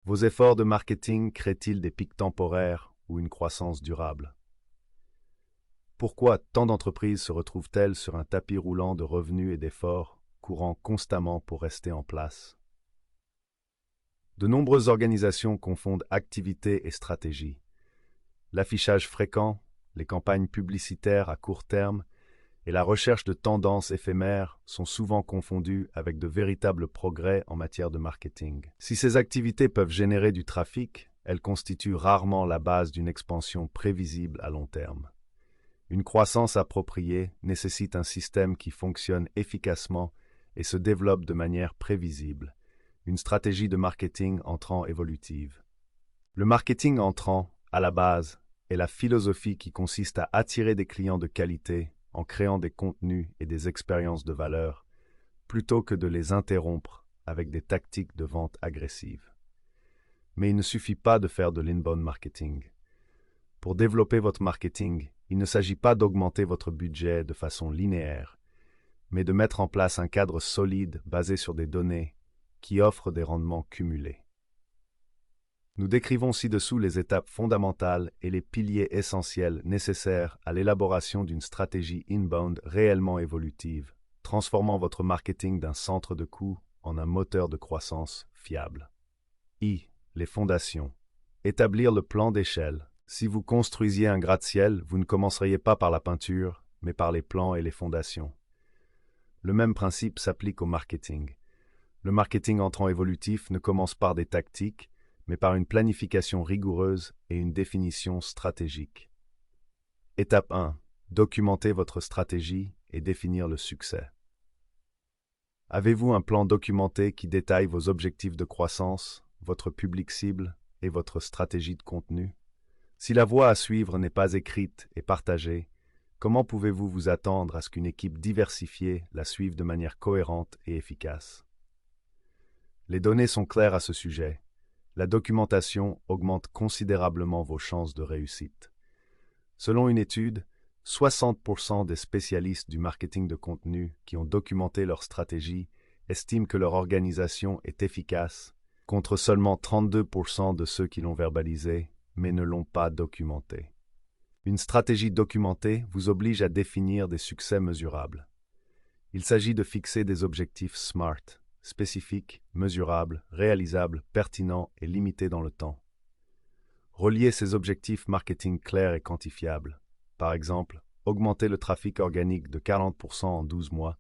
Vos efforts de marketing créent-ils des pics temporaires ou une croissance durable? Pourquoi tant d'entreprises se retrouvent-elles sur un tapis roulant de revenus et d'efforts, courant constamment pour rester en place? De nombreuses organisations confondent activité et stratégie. L'affichage fréquent, les campagnes publicitaires à court terme et la recherche de tendances éphémères sont souvent confondues avec de véritables progrès en matière de marketing. Si ces activités peuvent générer du trafic, elles constituent rarement la base d'une expansion prévisible à long terme. Une croissance appropriée nécessite un système qui fonctionne efficacement et se développe de manière prévisible, une stratégie de marketing entrant évolutive. Le marketing entrant, à la base, est la philosophie qui consiste à attirer des clients de qualité en créant des contenus et des expériences de valeur, plutôt que de les interrompre avec des tactiques de vente agressives. Mais il ne suffit pas de faire de l'inbound marketing. Pour développer votre marketing, il ne s'agit pas d'augmenter votre budget de façon linéaire, mais de mettre en place un cadre solide basé sur des données qui offrent des rendements cumulés. Nous décrivons ci-dessous les étapes fondamentales et les piliers essentiels nécessaires à l'élaboration d'une stratégie inbound réellement évolutive, transformant votre marketing d'un centre de coût en un moteur de croissance fiable. Les fondations. Établir le plan d'échelle. Si vous construisiez un gratte-ciel, vous ne commenceriez pas par la peinture, mais par les plans et les fondations. Le même principe s'applique au marketing. Le marketing entrant évolutif ne commence par des tactiques, mais par une planification rigoureuse et une définition stratégique. Étape 1. Documenter votre stratégie et définir le succès. Avez-vous un plan documenté qui détaille vos objectifs de croissance, votre public cible et votre stratégie de contenu? Si la voie à suivre n'est pas écrite et partagée, comment pouvez-vous vous attendre à ce qu'une équipe diversifiée la suive de manière cohérente et efficace? Les données sont claires à ce sujet. La documentation augmente considérablement vos chances de réussite. Selon une étude, 60% des spécialistes du marketing de contenu qui ont documenté leur stratégie estiment que leur organisation est efficace, contre seulement 32% de ceux qui l'ont verbalisée, mais ne l'ont pas documentée. Une stratégie documentée vous oblige à définir des succès mesurables. Il s'agit de fixer des objectifs SMART, spécifiques, mesurables, réalisables, pertinents et limités dans le temps. Relier ces objectifs marketing clairs et quantifiables. Par exemple, augmenter le trafic organique de 40% en 12 mois,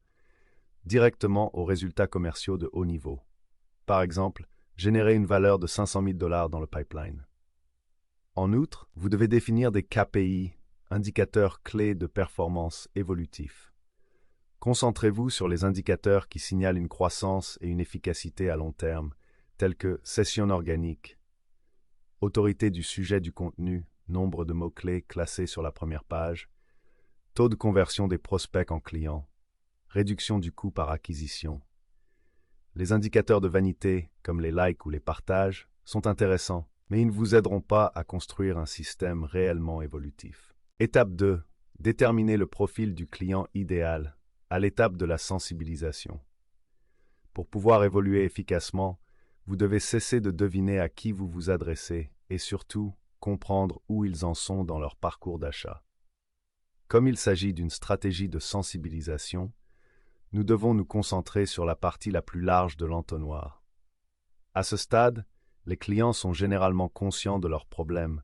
directement aux résultats commerciaux de haut niveau. Par exemple, générer une valeur de 500 000 $ dans le pipeline. En outre, vous devez définir des KPI, indicateurs clés de performance évolutifs. Concentrez-vous sur les indicateurs qui signalent une croissance et une efficacité à long terme, tels que session organique, autorité du sujet du contenu, nombre de mots-clés classés sur la première page, taux de conversion des prospects en clients, réduction du coût par acquisition. Les indicateurs de vanité, comme les likes ou les partages, sont intéressants, mais ils ne vous aideront pas à construire un système réellement évolutif. Étape 2. Déterminer le profil du client idéal, à l'étape de la sensibilisation. Pour pouvoir évoluer efficacement, vous devez cesser de deviner à qui vous vous adressez et surtout comprendre où ils en sont dans leur parcours d'achat. Comme il s'agit d'une stratégie de sensibilisation, nous devons nous concentrer sur la partie la plus large de l'entonnoir. À ce stade, les clients sont généralement conscients de leurs problèmes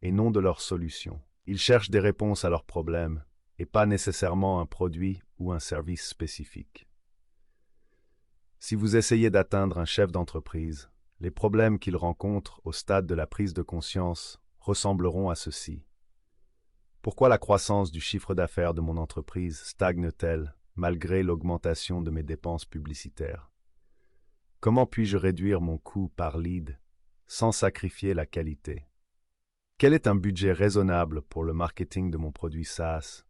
et non de leurs solutions. Ils cherchent des réponses à leurs problèmes et pas nécessairement un produit ou un service spécifique. Si vous essayez d'atteindre un chef d'entreprise, les problèmes qu'il rencontre au stade de la prise de conscience ressembleront à ceci. Pourquoi la croissance du chiffre d'affaires de mon entreprise stagne-t-elle malgré l'augmentation de mes dépenses publicitaires? Comment puis-je réduire mon coût par lead sans sacrifier la qualité? Quel est un budget raisonnable pour le marketing de mon produit SaaS?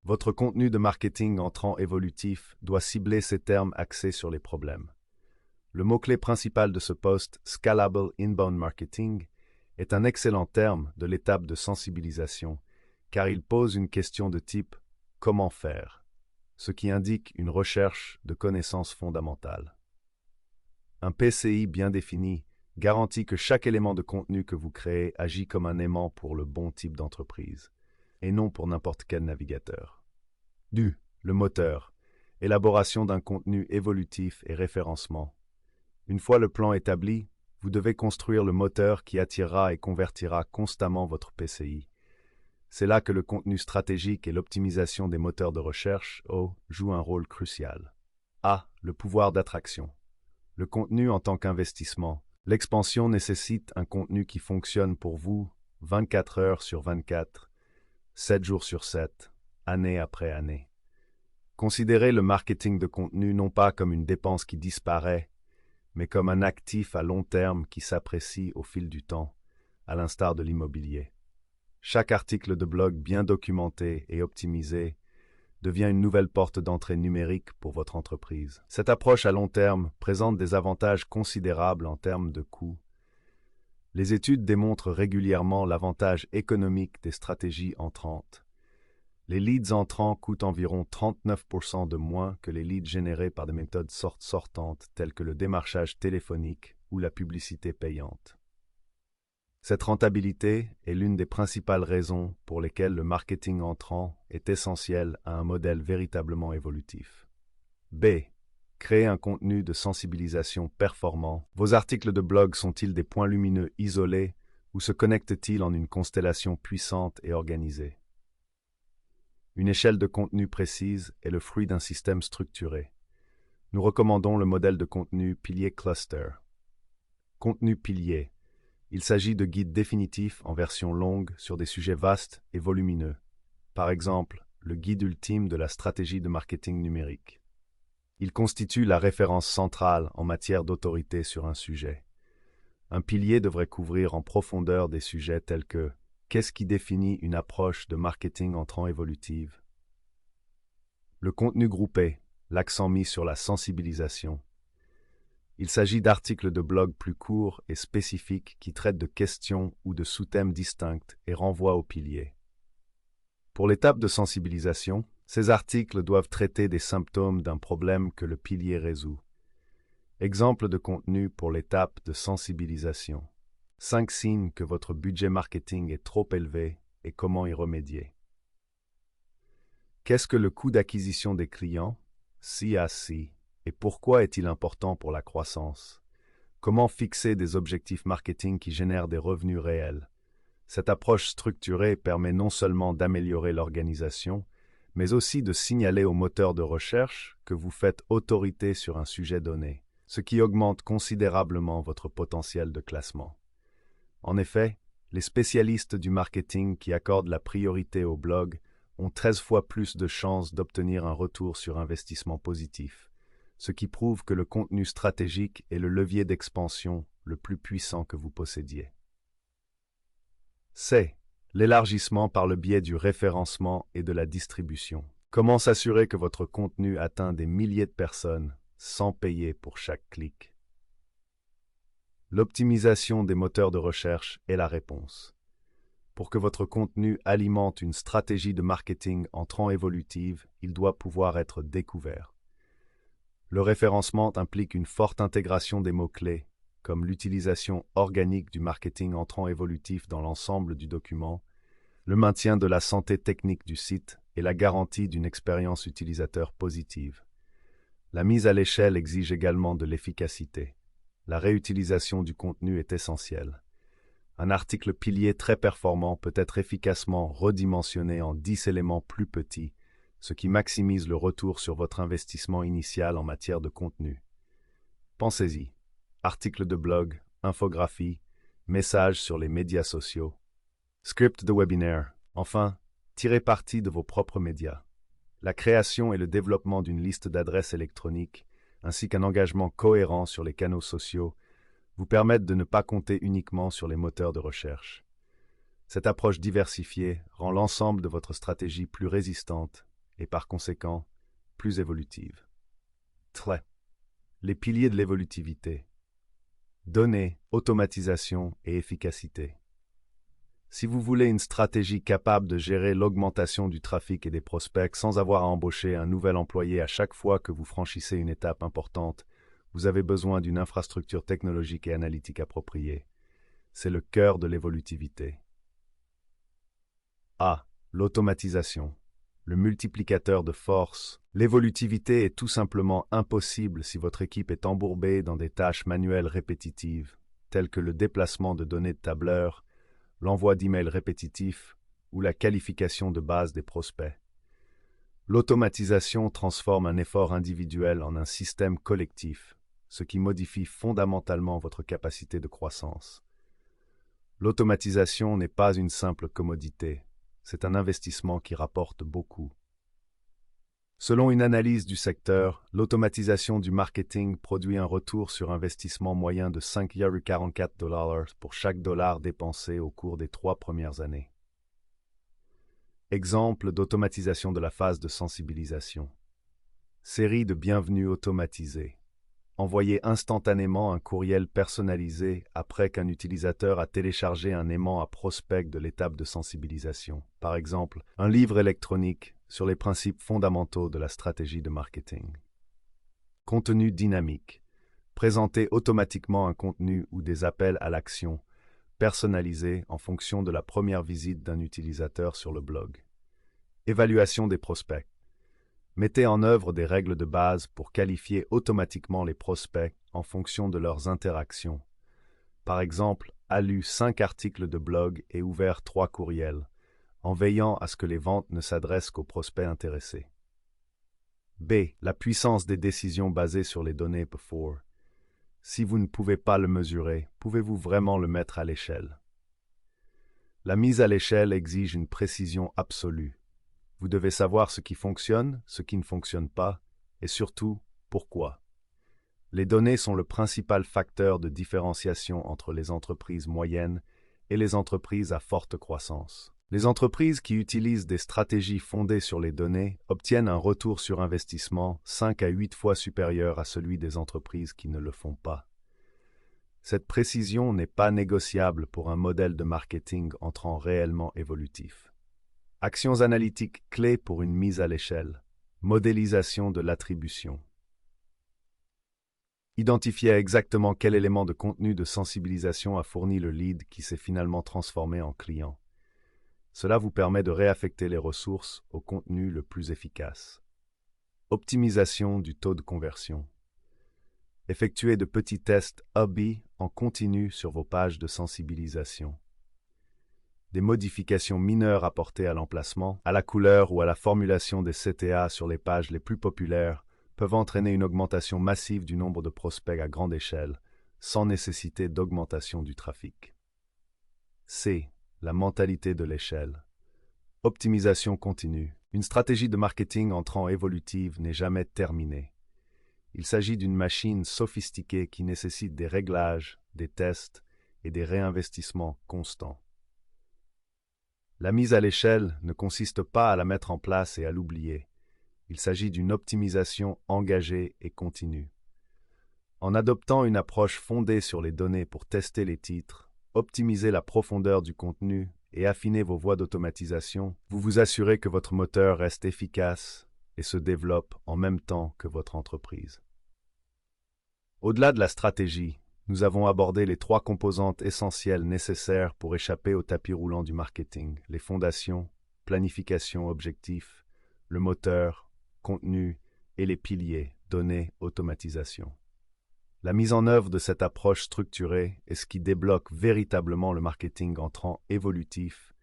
Votre contenu de marketing entrant évolutif doit cibler ces termes axés sur les problèmes. Le mot-clé principal de ce post, Scalable Inbound Marketing, est un excellent terme de l'étape de sensibilisation, car il pose une question de type « Comment faire ?», ce qui indique une recherche de connaissances fondamentales. Un PCI bien défini garantit que chaque élément de contenu que vous créez agit comme un aimant pour le bon type d'entreprise, et non pour n'importe quel navigateur. Le moteur. Élaboration d'un contenu évolutif et référencement. Une fois le plan établi, vous devez construire le moteur qui attirera et convertira constamment votre PCI. C'est là que le contenu stratégique et l'optimisation des moteurs de recherche, jouent un rôle crucial. Le pouvoir d'attraction. Le contenu en tant qu'investissement. L'expansion nécessite un contenu qui fonctionne pour vous 24 heures sur 24, 7 jours sur 7, année après année. Considérez le marketing de contenu non pas comme une dépense qui disparaît, mais comme un actif à long terme qui s'apprécie au fil du temps, à l'instar de l'immobilier. Chaque article de blog bien documenté et optimisé devient une nouvelle porte d'entrée numérique pour votre entreprise. Cette approche à long terme présente des avantages considérables en termes de coûts. Les études démontrent régulièrement l'avantage économique des stratégies entrantes. Les leads entrants coûtent environ 39% de moins que les leads générés par des méthodes sortantes telles que le démarchage téléphonique ou la publicité payante. Cette rentabilité est l'une des principales raisons pour lesquelles le marketing entrant est essentiel à un modèle véritablement évolutif. Créer un contenu de sensibilisation performant. Vos articles de blog sont-ils des points lumineux isolés ou se connectent-ils en une constellation puissante et organisée? Une échelle de contenu précise est le fruit d'un système structuré. Nous recommandons le modèle de contenu pilier cluster. Contenu pilier. Il s'agit de guides définitifs en version longue sur des sujets vastes et volumineux. Par exemple, le guide ultime de la stratégie de marketing numérique. Il constitue la référence centrale en matière d'autorité sur un sujet. Un pilier devrait couvrir en profondeur des sujets tels que qu'est-ce qui définit une approche de marketing entrant évolutive? Le contenu groupé, l'accent mis sur la sensibilisation. Il s'agit d'articles de blog plus courts et spécifiques qui traitent de questions ou de sous-thèmes distincts et renvoient au pilier. Pour l'étape de sensibilisation, ces articles doivent traiter des symptômes d'un problème que le pilier résout. Exemple de contenu pour l'étape de sensibilisation. 5 signes que votre budget marketing est trop élevé et comment y remédier. Qu'est-ce que le coût d'acquisition des clients, CAC, et pourquoi est-il important pour la croissance? Comment fixer des objectifs marketing qui génèrent des revenus réels? Cette approche structurée permet non seulement d'améliorer l'organisation, mais aussi de signaler aux moteurs de recherche que vous faites autorité sur un sujet donné, ce qui augmente considérablement votre potentiel de classement. En effet, les spécialistes du marketing qui accordent la priorité au blog ont 13 fois plus de chances d'obtenir un retour sur investissement positif, ce qui prouve que le contenu stratégique est le levier d'expansion le plus puissant que vous possédiez. L'élargissement par le biais du référencement et de la distribution. Comment s'assurer que votre contenu atteint des milliers de personnes sans payer pour chaque clic? L'optimisation des moteurs de recherche est la réponse. Pour que votre contenu alimente une stratégie de marketing entrant évolutive, il doit pouvoir être découvert. Le référencement implique une forte intégration des mots-clés, comme l'utilisation organique du marketing entrant évolutif dans l'ensemble du document, le maintien de la santé technique du site et la garantie d'une expérience utilisateur positive. La mise à l'échelle exige également de l'efficacité. La réutilisation du contenu est essentielle. Un article pilier très performant peut être efficacement redimensionné en 10 éléments plus petits, ce qui maximise le retour sur votre investissement initial en matière de contenu. Pensez-y. Articles de blog, infographies, messages sur les médias sociaux, script de webinaire. Enfin, tirez parti de vos propres médias. La création et le développement d'une liste d'adresses électroniques, ainsi qu'un engagement cohérent sur les canaux sociaux, vous permettent de ne pas compter uniquement sur les moteurs de recherche. Cette approche diversifiée rend l'ensemble de votre stratégie plus résistante et par conséquent plus évolutive. Les piliers de l'évolutivité. Données, automatisation et efficacité. Si vous voulez une stratégie capable de gérer l'augmentation du trafic et des prospects sans avoir à embaucher un nouvel employé à chaque fois que vous franchissez une étape importante, vous avez besoin d'une infrastructure technologique et analytique appropriée. C'est le cœur de l'évolutivité. A. L'automatisation. Le multiplicateur de force. L'évolutivité est tout simplement impossible si votre équipe est embourbée dans des tâches manuelles répétitives, telles que le déplacement de données de tableur, l'envoi d'emails répétitifs ou la qualification de base des prospects. L'automatisation transforme un effort individuel en un système collectif, ce qui modifie fondamentalement votre capacité de croissance. L'automatisation n'est pas une simple commodité, c'est un investissement qui rapporte beaucoup. Selon une analyse du secteur, l'automatisation du marketing produit un retour sur investissement moyen de 5,44 $ pour chaque dollar dépensé au cours des 3 premières années. Exemple d'automatisation de la phase de sensibilisation. Série de bienvenus automatisés. Envoyer instantanément un courriel personnalisé après qu'un utilisateur a téléchargé un aimant à prospect de l'étape de sensibilisation. Par exemple, un livre électronique sur les principes fondamentaux de la stratégie de marketing. Contenu dynamique. Présenter automatiquement un contenu ou des appels à l'action personnalisés en fonction de la première visite d'un utilisateur sur le blog. Évaluation des prospects. Mettez en œuvre des règles de base pour qualifier automatiquement les prospects en fonction de leurs interactions. Par exemple, a lu 5 articles de blog et ouvert 3 courriels, en veillant à ce que les ventes ne s'adressent qu'aux prospects intéressés. B. La puissance des décisions basées sur les données before. Si vous ne pouvez pas le mesurer, pouvez-vous vraiment le mettre à l'échelle? La mise à l'échelle exige une précision absolue. Vous devez savoir ce qui fonctionne, ce qui ne fonctionne pas, et surtout, pourquoi. Les données sont le principal facteur de différenciation entre les entreprises moyennes et les entreprises à forte croissance. Les entreprises qui utilisent des stratégies fondées sur les données obtiennent un retour sur investissement 5 à 8 fois supérieur à celui des entreprises qui ne le font pas. Cette précision n'est pas négociable pour un modèle de marketing entrant réellement évolutif. Actions analytiques clés pour une mise à l'échelle. Modélisation de l'attribution. Identifier exactement quel élément de contenu de sensibilisation a fourni le lead qui s'est finalement transformé en client. Cela vous permet de réaffecter les ressources au contenu le plus efficace. Optimisation du taux de conversion. Effectuez de petits tests A/B en continu sur vos pages de sensibilisation. Des modifications mineures apportées à l'emplacement, à la couleur ou à la formulation des CTA sur les pages les plus populaires peuvent entraîner une augmentation massive du nombre de prospects à grande échelle, sans nécessité d'augmentation du trafic. C. La mentalité de l'échelle. Optimisation continue. Une stratégie de marketing entrant évolutive n'est jamais terminée. Il s'agit d'une machine sophistiquée qui nécessite des réglages, des tests et des réinvestissements constants. La mise à l'échelle ne consiste pas à la mettre en place et à l'oublier. Il s'agit d'une optimisation engagée et continue. En adoptant une approche fondée sur les données pour tester les titres, optimiser la profondeur du contenu et affiner vos voies d'automatisation, vous vous assurez que votre moteur reste efficace et se développe en même temps que votre entreprise. Au-delà de la stratégie, nous avons abordé les 3 composantes essentielles nécessaires pour échapper au tapis roulant du marketing: les fondations, planification, objectif, le moteur, contenu et les piliers, données, automatisation. La mise en œuvre de cette approche structurée est ce qui débloque véritablement le marketing entrant évolutif,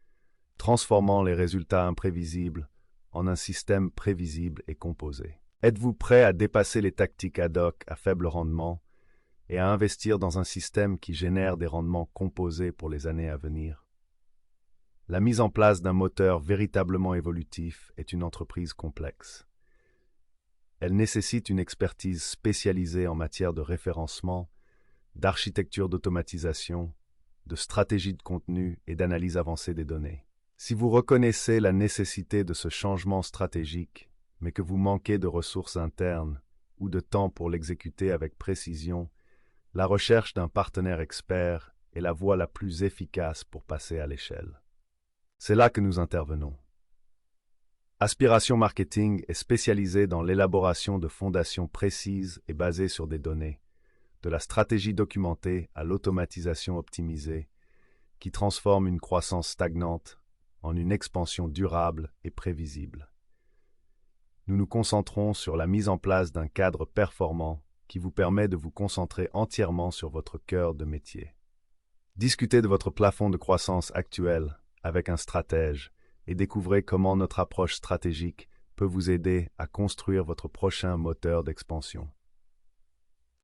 transformant les résultats imprévisibles en un système prévisible et composé. Êtes-vous prêt à dépasser les tactiques ad hoc à faible rendement et à investir dans un système qui génère des rendements composés pour les années à venir? La mise en place d'un moteur véritablement évolutif est une entreprise complexe. Elle nécessite une expertise spécialisée en matière de référencement, d'architecture d'automatisation, de stratégie de contenu et d'analyse avancée des données. Si vous reconnaissez la nécessité de ce changement stratégique, mais que vous manquez de ressources internes ou de temps pour l'exécuter avec précision, la recherche d'un partenaire expert est la voie la plus efficace pour passer à l'échelle. C'est là que nous intervenons. Aspiration Marketing est spécialisée dans l'élaboration de fondations précises et basées sur des données, de la stratégie documentée à l'automatisation optimisée, qui transforme une croissance stagnante en une expansion durable et prévisible. Nous nous concentrons sur la mise en place d'un cadre performant qui vous permet de vous concentrer entièrement sur votre cœur de métier. Discutez de votre plafond de croissance actuel avec un stratège et découvrez comment notre approche stratégique peut vous aider à construire votre prochain moteur d'expansion.